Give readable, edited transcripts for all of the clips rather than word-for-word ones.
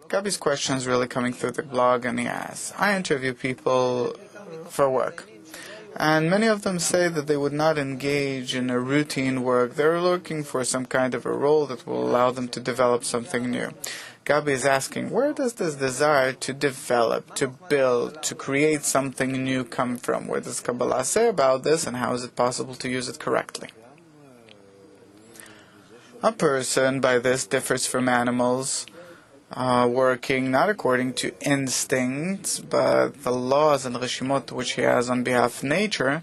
Gabi's question is really coming through the blog, and he asks, I interview people for work, and many of them say that they would not engage in a routine work. They're looking for some kind of a role that will allow them to develop something new. Gabi is asking, where does this desire to develop, to build, to create something new come from? What does Kabbalah say about this, and how is it possible to use it correctly? A person, by this, differs from animals, working not according to instincts, but the laws and reshimot which he has on behalf of nature,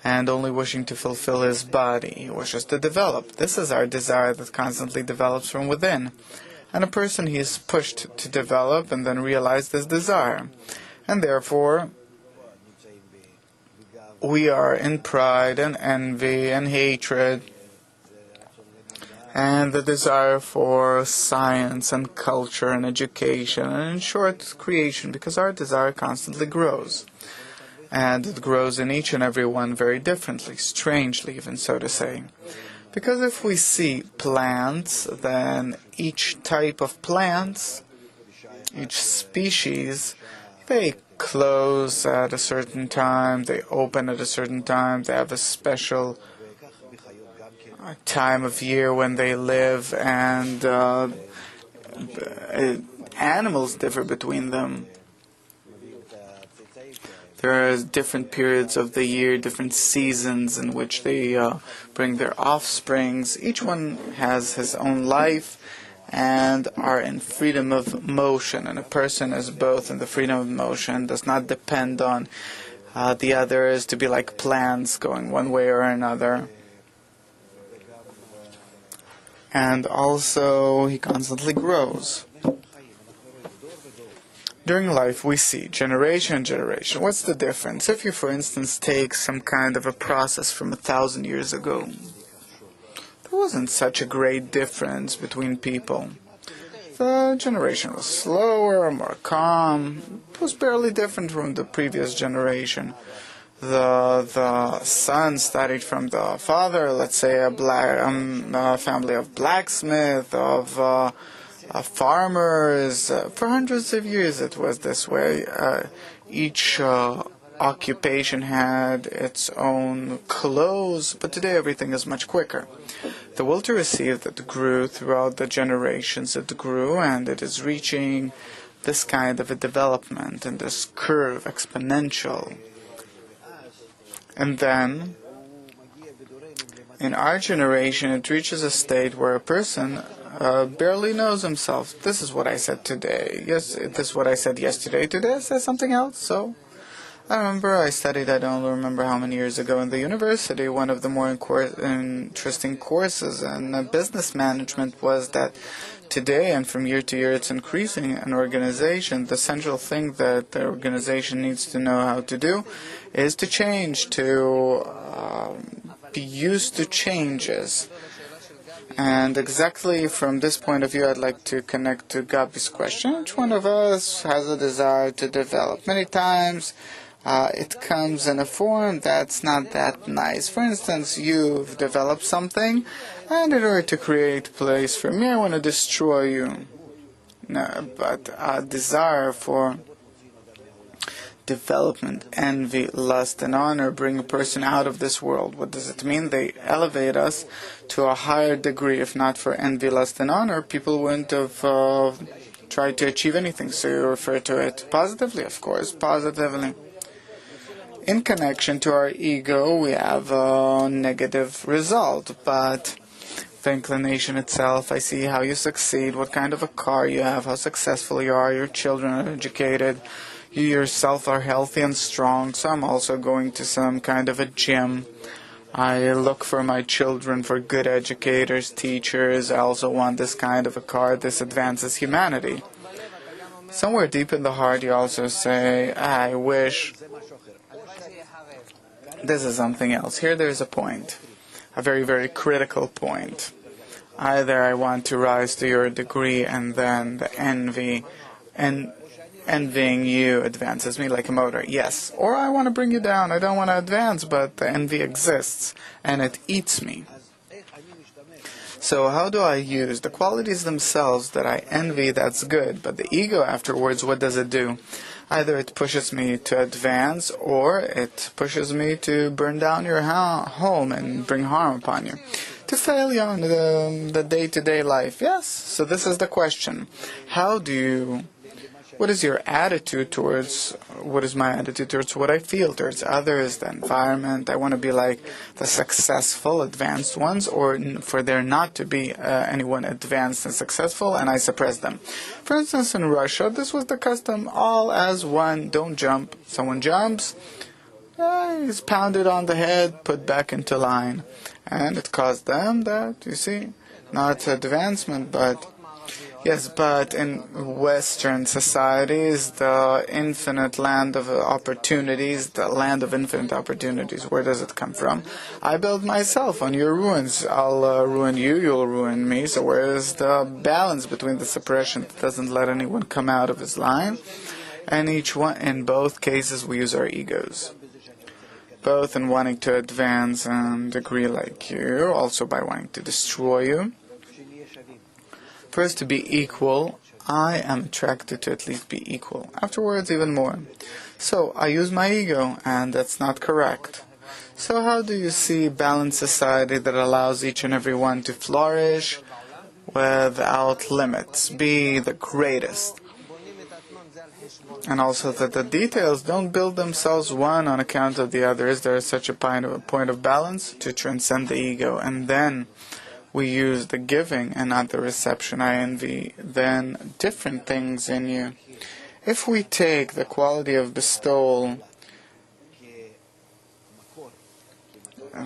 and only wishing to fulfill his body. He wishes to develop. This is our desire that constantly develops from within. And a person, he is pushed to develop and then realize this desire. And therefore, we are in pride and envy and hatred, and the desire for science and culture and education, and in short, creation, because our desire constantly grows. And it grows in each and every one very differently, strangely even so to say. Because if we see plants, then each type of plants, each species, they close at a certain time, they open at a certain time, they have a special time of year when they live, and animals differ between them. There are different periods of the year, different seasons in which they bring their offsprings. Each one has his own life and are in freedom of motion. And a person is both in the freedom of motion, does not depend on the others to be like plants going one way or another. And also, he constantly grows. During life, we see generation. What's the difference? If you, for instance, take some kind of a process from 1,000 years ago, there wasn't such a great difference between people. The generation was slower, more calm. It was barely different from the previous generation. The son studied from the father, let's say a family of blacksmith, of farmers. For hundreds of years it was this way. Each occupation had its own clothes, but today everything is much quicker. The will to receive that grew throughout the generations, it grew, and it is reaching this kind of a development and this curve, exponential. And then, in our generation, it reaches a state where a person barely knows himself. This is what I said today. Yes, this is what I said yesterday. Today I said something else. So, I remember I studied, I don't remember how many years ago, in the university. One of the more interesting courses in business management was that today and from year to year it's increasing an organization. The central thing that the organization needs to know how to do is to change, to be used to changes. And exactly from this point of view, I'd like to connect to Gabi's question. Each one of us has a desire to develop. Many times it comes in a form that's not that nice. For instance, you've developed something, and in order to create a place for me, I want to destroy you. No, but a desire for development, envy, lust, and honor bring a person out of this world. What does it mean? They elevate us to a higher degree. If not for envy, lust, and honor, people wouldn't have tried to achieve anything. So you refer to it positively, of course, positively. In connection to our ego, we have a negative result, but the inclination itself, I see how you succeed, what kind of a car you have, how successful you are, your children are educated, you yourself are healthy and strong, so I'm also going to some kind of a gym. I look for my children for good educators, teachers. I also want this kind of a car. This advances humanity. Somewhere deep in the heart you also say, I wish this is something else. Here there's a point, a very, very critical point. Either I want to rise to your degree, and then the envy and envying you advances me like a motor. Yes. Or I want to bring you down. I don't want to advance, but the envy exists, and it eats me. So how do I use the qualities themselves that I envy? That's good, but the ego afterwards, what does it do? Either it pushes me to advance, or it pushes me to burn down your home and bring harm upon you, to fail you on the day-to-day life. Yes, so this is the question. What is your attitude towards, what is my attitude towards what I feel towards others, the environment? I want to be like the successful, advanced ones, or for there not to be anyone advanced and successful, and I suppress them. For instance, in Russia, this was the custom, all as one, don't jump. Someone jumps, he's pounded on the head, put back into line. And it caused them that, you see, not advancement, but yes, but in Western societies, the infinite land of opportunities, the land of infinite opportunities, where does it come from? I build myself on your ruins. I'll ruin you, you'll ruin me. So where is the balance between the suppression that doesn't let anyone come out of his line? And in both cases, we use our egos. Both in wanting to advance and agree like you, also by wanting to destroy you. First, to be equal, I am attracted to at least be equal. Afterwards, even more. So, I use my ego, and that's not correct. So how do you see a balanced society that allows each and every one to flourish without limits, be the greatest? And also that the details don't build themselves one on account of the other. Is there such a point of balance to transcend the ego? And then we use the giving and not the reception. I envy then different things in you. If we take the quality of bestowal,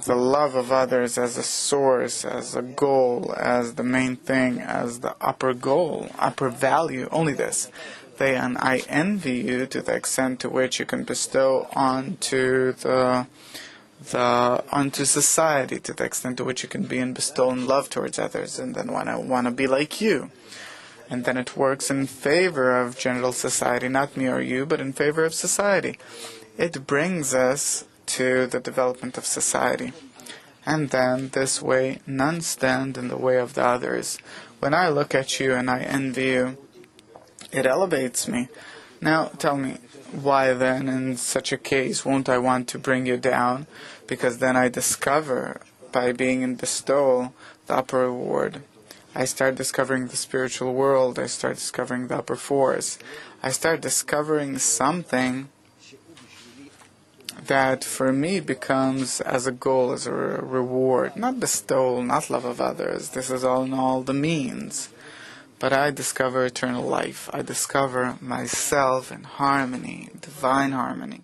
the love of others as a source, as a goal, as the main thing, as the upper goal, upper value, only this, then I envy you to the extent to which you can bestow onto onto society, to the extent to which you can be and bestow in love towards others, and then I want to be like you. And then it works in favor of general society, not me or you, but in favor of society. It brings us to the development of society. And then this way, none stand in the way of the others. When I look at you and I envy you, it elevates me. Now, tell me, why then, in such a case, won't I want to bring you down? Because then I discover, by being in bestowal, the upper reward. I start discovering the spiritual world. I start discovering the upper force. I start discovering something that for me becomes as a goal, as a reward. Not bestowal, not love of others. This is all in all the means. But I discover eternal life. I discover myself in harmony, divine harmony.